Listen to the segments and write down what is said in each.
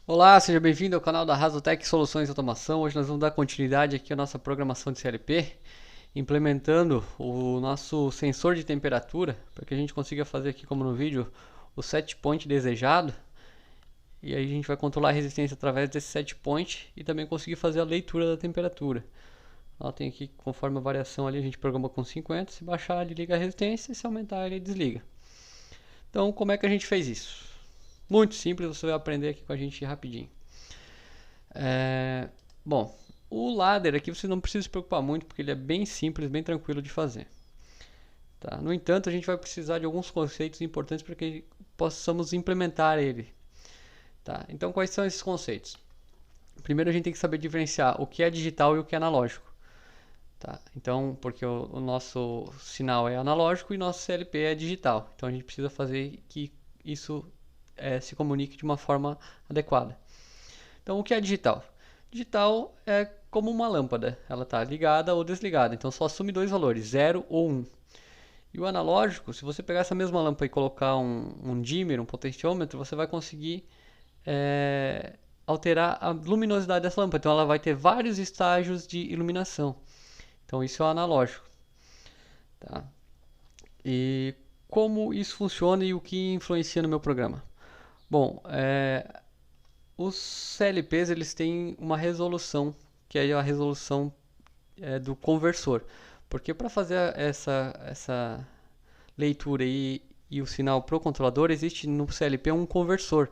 Olá, seja bem-vindo ao canal da Rasotec Soluções de Automação. Hoje nós vamos dar continuidade aqui à nossa programação de CLP, implementando o nosso sensor de temperatura, para que a gente consiga fazer aqui, como no vídeo, o set point desejado. E aí a gente vai controlar a resistência através desse set point e também conseguir fazer a leitura da temperatura. Ela tem aqui, conforme a variação ali, a gente programa com 50. Se baixar, ele liga a resistência, e se aumentar, ele desliga. Então, como é que a gente fez isso? Muito simples, você vai aprender aqui com a gente rapidinho. Bom, o ladder aqui você não precisa se preocupar muito porque ele é bem simples, bem tranquilo de fazer. Tá? No entanto, a gente vai precisar de alguns conceitos importantes para que possamos implementar ele. Tá? Então, quais são esses conceitos? Primeiro, a gente tem que saber diferenciar o que é digital e o que é analógico. Tá? Então, porque o nosso sinal é analógico e nosso CLP é digital. Então, a gente precisa fazer que isso se comunique de uma forma adequada. Então, o que é digital? Digital é como uma lâmpada, ela está ligada ou desligada, então só assume dois valores, 0 ou 1. E o analógico, se você pegar essa mesma lâmpada e colocar um dimmer, um potenciômetro, você vai conseguir alterar a luminosidade dessa lâmpada. Então ela vai ter vários estágios de iluminação. Então isso é o analógico. Tá? E como isso funciona e o que influencia no meu programa? Bom, os CLPs eles têm uma resolução, que é a resolução do conversor. Porque para fazer essa leitura e o sinal para o controlador, existe no CLP um conversor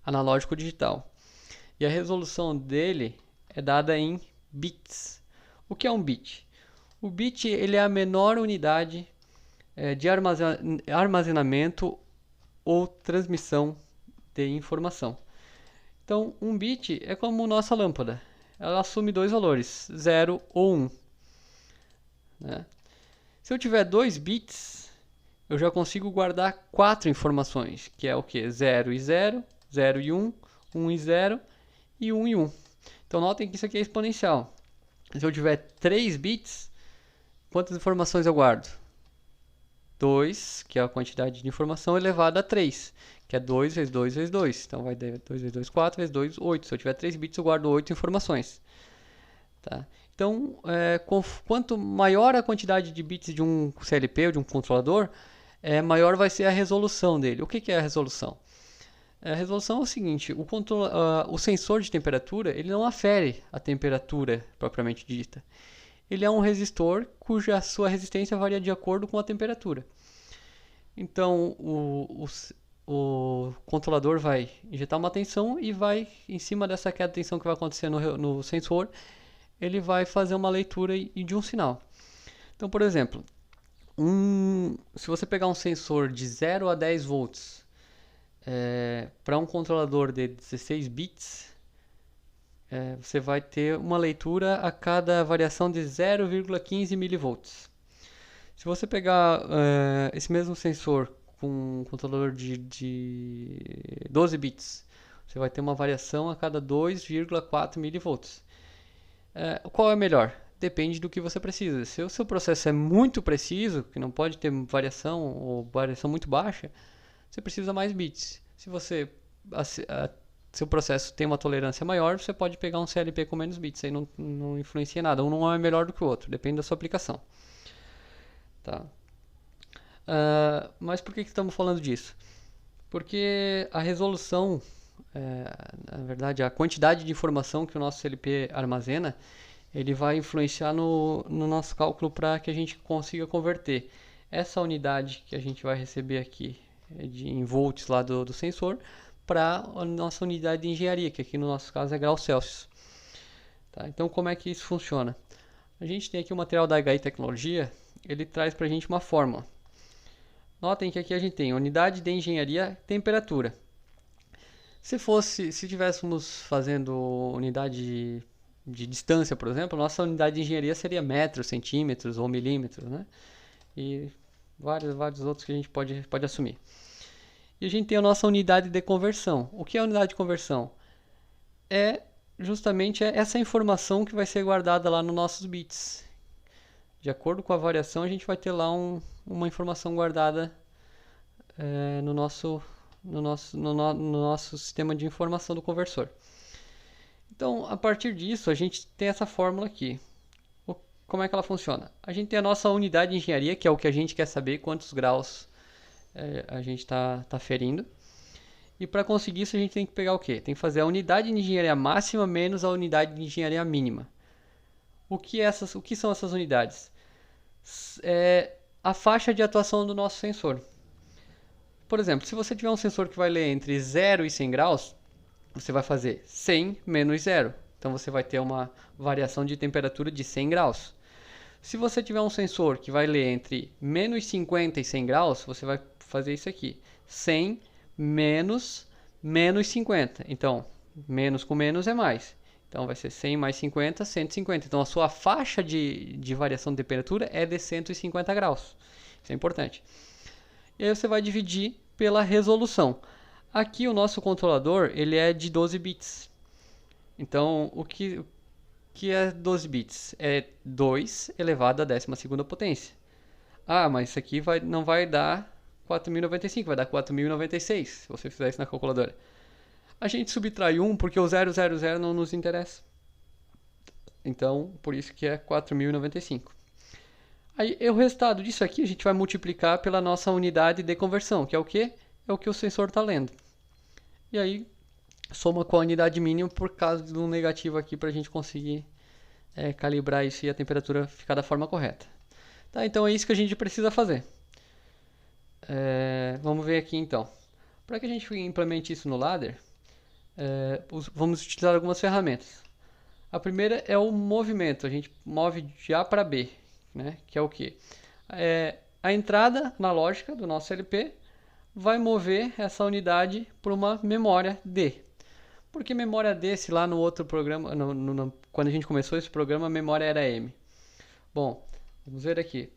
analógico digital. E a resolução dele é dada em bits. O que é um bit? O bit ele é a menor unidade de armazenamento ou transmissão de informação. Então, um bit é como nossa lâmpada. Ela assume dois valores, 0 ou 1. Né? Se eu tiver 2 bits, eu já consigo guardar 4 informações, que é o que? 0 e 0, 0 e 1, 1 e 0 e 1 e 1. Então notem que isso aqui é exponencial. Se eu tiver 3 bits, quantas informações eu guardo? 2, que é a quantidade de informação, elevada a 3, que é 2 vezes 2 vezes 2. Então vai dar 2 vezes 2, 4 vezes 2, 8. Se eu tiver 3 bits, eu guardo 8 informações. Tá? Então, quanto maior a quantidade de bits de um CLP ou de um controlador, maior vai ser a resolução dele. O que é a resolução? A resolução é o seguinte, o sensor de temperatura ele não afere a temperatura propriamente dita. Ele é um resistor cuja sua resistência varia de acordo com a temperatura. Então, o controlador vai injetar uma tensão e vai, em cima dessa queda de tensão que vai acontecer no sensor, ele vai fazer uma leitura de um sinal. Então, por exemplo, se você pegar um sensor de 0 a 10 volts para um controlador de 16 bits, você vai ter uma leitura a cada variação de 0,15 milivolts. Se você pegar esse mesmo sensor com um controlador de 12 bits, você vai ter uma variação a cada 2,4 milivolts. Qual é melhor? Depende do que você precisa. Se o seu processo é muito preciso, que não pode ter variação ou variação muito baixa, você precisa mais bits. Se você seu processo tem uma tolerância maior, você pode pegar um CLP com menos bits, aí não influencia nada. Um não é melhor do que o outro, depende da sua aplicação. Tá? Mas por que estamos falando disso? Porque a resolução, na verdade, a quantidade de informação que o nosso CLP armazena, ele vai influenciar no nosso cálculo para que a gente consiga converter essa unidade que a gente vai receber aqui em volts lá do sensor para a nossa unidade de engenharia, que aqui no nosso caso é graus Celsius. Tá? Então, como é que isso funciona? A gente tem aqui o material da HI Tecnologia, ele traz para a gente uma fórmula. Notem que aqui a gente tem unidade de engenharia, temperatura. Se tivéssemos fazendo unidade de distância, por exemplo, nossa unidade de engenharia seria metros, centímetros ou milímetros, né? E vários outros que a gente pode assumir. E a gente tem a nossa unidade de conversão. O que é a unidade de conversão? É justamente essa informação que vai ser guardada lá nos nossos bits. De acordo com a variação, a gente vai ter lá uma informação guardada no nosso no nosso sistema de informação do conversor. Então, a partir disso, a gente tem essa fórmula aqui. Como é que ela funciona? A gente tem a nossa unidade de engenharia, que é o que a gente quer saber, quantos graus a gente está ferindo. E para conseguir isso, a gente tem que pegar o quê? Tem que fazer a unidade de engenharia máxima menos a unidade de engenharia mínima. O que são essas unidades? É a faixa de atuação do nosso sensor. Por exemplo, se você tiver um sensor que vai ler entre 0 e 100 graus, você vai fazer 100 menos 0. Então você vai ter uma variação de temperatura de 100 graus. Se você tiver um sensor que vai ler entre menos 50 e 100 graus, você vai fazer isso aqui. 100 menos 50. Então, menos com menos é mais. Então vai ser 100 mais 50, 150. Então a sua faixa de variação de temperatura é de 150 graus. Isso é importante. E aí você vai dividir pela resolução. Aqui o nosso controlador ele é de 12 bits. Então o que é 12 bits? É 2 elevado à 12ª potência. Ah, mas isso aqui não vai dar 4095, vai dar 4096, se você fizer isso na calculadora. A gente subtrai 1 porque o 000 não nos interessa. Então, por isso que é 4095. Aí, o resultado disso aqui a gente vai multiplicar pela nossa unidade de conversão, que é o quê? É o que o sensor está lendo. E aí, soma com a unidade mínima por causa do negativo aqui para a gente conseguir calibrar isso e a temperatura ficar da forma correta. Tá, então é isso que a gente precisa fazer. Vamos ver aqui então. Para que a gente implemente isso no ladder, vamos utilizar algumas ferramentas. A primeira é o movimento, a gente move de A para B, né? Que é o que? A entrada na lógica do nosso LP vai mover essa unidade para uma memória D. Porque memória D, se lá no outro programa, quando a gente começou esse programa, a memória era M. Bom, vamos ver aqui.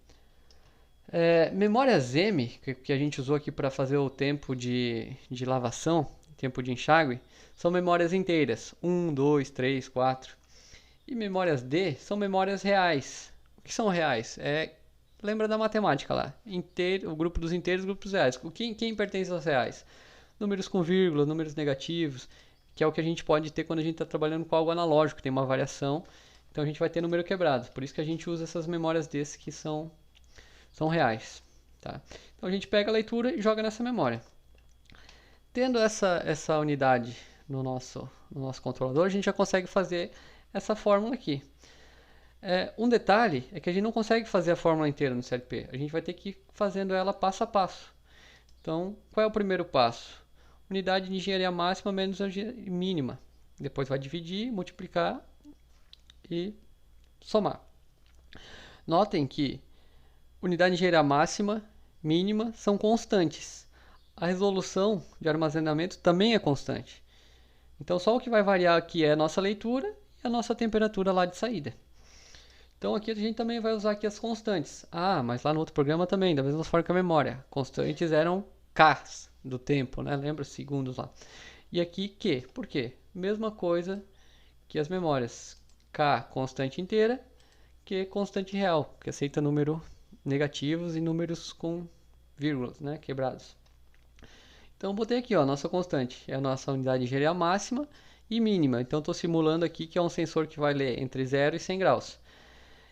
Memórias M, que a gente usou aqui para fazer o tempo de lavação, tempo de enxágue, são memórias inteiras, 1, 2, 3, 4. E memórias D são memórias reais. O que são reais? Lembra da matemática lá, o grupo dos inteiros e o grupo dos reais. Quem pertence aos reais? Números com vírgula, números negativos, que é o que a gente pode ter quando a gente está trabalhando com algo analógico, tem uma variação, então a gente vai ter número quebrado. Por isso que a gente usa essas memórias D que são reais. Tá? Então a gente pega a leitura e joga nessa memória. Tendo essa unidade no nosso controlador, a gente já consegue fazer essa fórmula aqui. Um detalhe é que a gente não consegue fazer a fórmula inteira no CLP. A gente vai ter que ir fazendo ela passo a passo. Então, qual é o primeiro passo? Unidade de engenharia máxima menos a mínima. Depois vai dividir, multiplicar e somar. Notem que unidade de engenharia máxima, mínima, são constantes. A resolução de armazenamento também é constante. Então, só o que vai variar aqui é a nossa leitura e a nossa temperatura lá de saída. Então, aqui a gente também vai usar aqui as constantes. Ah, mas lá no outro programa também, da mesma forma que a memória. Constantes eram Ks do tempo, né? Lembra? Segundos lá. E aqui Q. Por quê? Mesma coisa que as memórias. K, constante inteira. Q, constante real, que aceita número negativos e números com vírgulas, né? Quebrados. Então, botei aqui, ó, nossa constante. É a nossa unidade de engenharia máxima e mínima. Então, estou simulando aqui que é um sensor que vai ler entre 0 e 100 graus.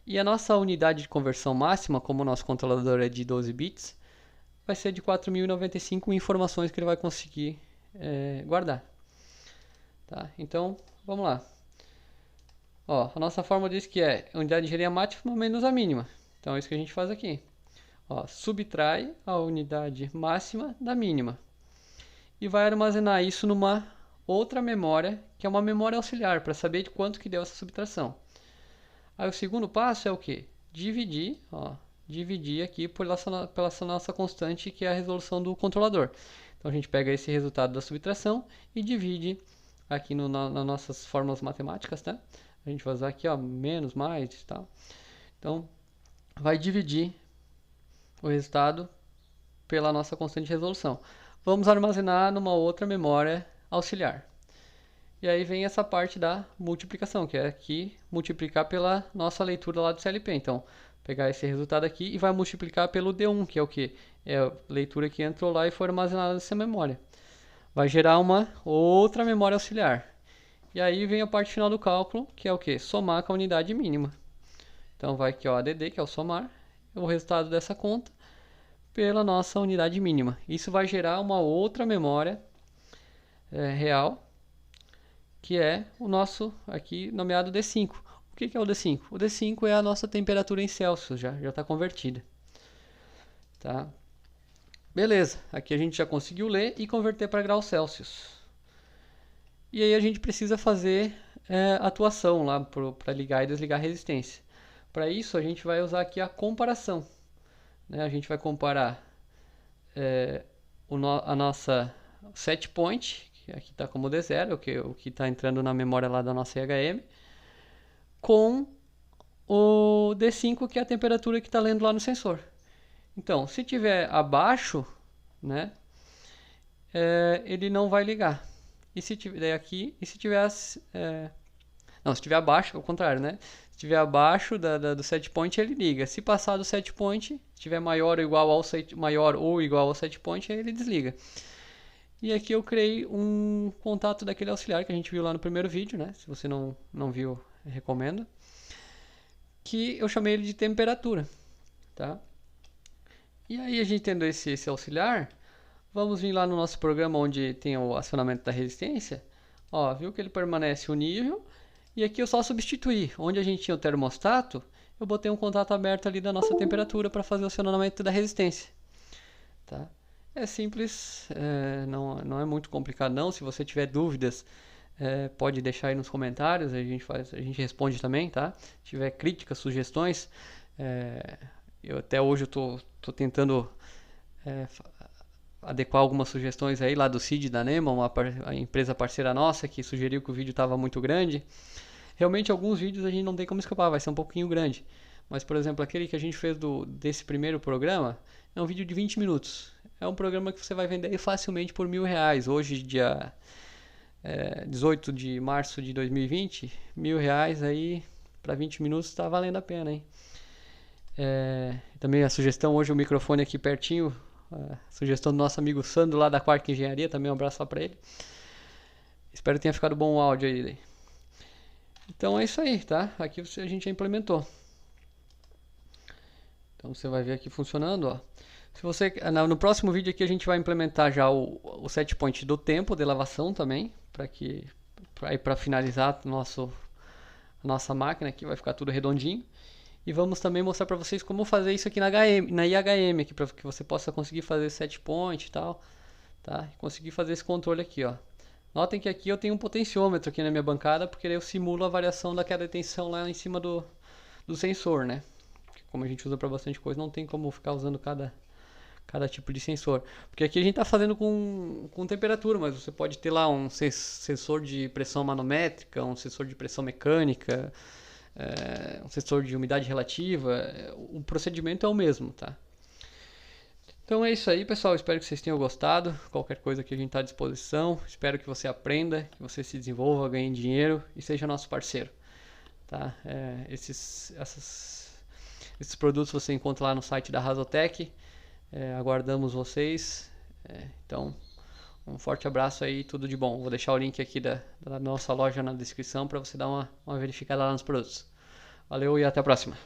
E a nossa unidade de conversão máxima, como o nosso controlador é de 12 bits, vai ser de 4095 informações que ele vai conseguir guardar. Tá? Então, vamos lá. Ó, a nossa fórmula diz que é unidade de engenharia máxima menos a mínima. Então, é isso que a gente faz aqui. Ó, subtrai a unidade máxima da mínima. E vai armazenar isso numa outra memória, que é uma memória auxiliar, para saber de quanto que deu essa subtração. Aí o segundo passo é o que? Dividir, ó, dividir aqui pela nossa constante, que é a resolução do controlador. Então a gente pega esse resultado da subtração e divide aqui nas nossas fórmulas matemáticas, tá? A gente vai usar aqui, ó, menos, mais e tal. Então vai dividir o resultado pela nossa constante de resolução. Vamos armazenar numa outra memória auxiliar. E aí vem essa parte da multiplicação, que é aqui multiplicar pela nossa leitura lá do CLP. Então, pegar esse resultado aqui e vai multiplicar pelo D1, que é o que? É a leitura que entrou lá e foi armazenada nessa memória. vai gerar uma outra memória auxiliar. E aí vem a parte final do cálculo, que é o que? Somar com a unidade mínima. Então vai aqui, ó, ADD, que é o somar, o resultado dessa conta, pela nossa unidade mínima. Isso vai gerar uma outra memória real, que é o nosso aqui nomeado D5. O que é o D5? O D5 é a nossa temperatura em Celsius, já está convertida. Tá? Beleza, aqui a gente já conseguiu ler e converter para graus Celsius. E aí a gente precisa fazer atuação lá para ligar e desligar a resistência. Para isso a gente vai usar aqui a comparação. Né? A gente vai comparar a nossa set point, que aqui está como D0, o que está entrando na memória lá da nossa IHM, com o D5, que é a temperatura que está lendo lá no sensor. Então, se tiver abaixo, né, ele não vai ligar. E se tiver aqui, e se tiver não, se tiver abaixo, ao contrário, né? Se tiver abaixo do set point, ele liga. Se passar do set point, se tiver maior ou igual ao set point, aí ele desliga. E aqui eu criei um contato daquele auxiliar que a gente viu lá no primeiro vídeo, né? Se você não viu, eu recomendo. Que eu chamei ele de temperatura, tá? E aí, a gente tendo esse auxiliar, vamos vir lá no nosso programa onde tem o acionamento da resistência. Ó, viu que ele permanece unível. E aqui eu só substituí. Onde a gente tinha o termostato, eu botei um contato aberto ali da nossa temperatura para fazer o acionamento da resistência. Tá? É simples, não é muito complicado não. Se você tiver dúvidas, pode deixar aí nos comentários, a gente responde também, tá? Se tiver críticas, sugestões, eu até hoje estou tentando adequar algumas sugestões aí lá do Cid da NEMA, a empresa parceira nossa, que sugeriu que o vídeo estava muito grande. Realmente alguns vídeos a gente não tem como escapar, vai ser um pouquinho grande. Mas, por exemplo, aquele que a gente fez desse primeiro programa, é um vídeo de 20 minutos. É um programa que você vai vender facilmente por R$1.000. Hoje, dia 18 de março de 2020, R$1.000 aí para 20 minutos está valendo a pena, hein? Também a sugestão hoje, o microfone aqui pertinho, a sugestão do nosso amigo Sandro lá da Quark Engenharia, também um abraço lá para ele. Espero que tenha ficado bom o áudio aí. Então é isso aí, tá? Aqui a gente já implementou. Então você vai ver aqui funcionando, ó. Se você, no próximo vídeo aqui a gente vai implementar já o set point do tempo de lavação também, para finalizar a nossa máquina aqui, vai ficar tudo redondinho. E vamos também mostrar para vocês como fazer isso aqui na IHM, aqui, para que você possa conseguir fazer set point e tal, tá? E conseguir fazer esse controle aqui, ó. Notem que aqui eu tenho um potenciômetro aqui na minha bancada, porque eu simulo a variação da queda de tensão lá em cima do sensor, né? Como a gente usa para bastante coisa, não tem como ficar usando cada tipo de sensor. Porque aqui a gente está fazendo com temperatura, mas você pode ter lá um sensor de pressão manométrica, um sensor de pressão mecânica, um sensor de umidade relativa. O procedimento é o mesmo, tá? Então é isso aí, pessoal. Espero que vocês tenham gostado. Qualquer coisa que a gente está à disposição. Espero que você aprenda, que você se desenvolva, ganhe dinheiro e seja nosso parceiro. Tá? Esses produtos você encontra lá no site da Razotech. Aguardamos vocês. Então, um forte abraço aí, tudo de bom. Vou deixar o link aqui da nossa loja na descrição para você dar uma verificada lá nos produtos. Valeu e até a próxima.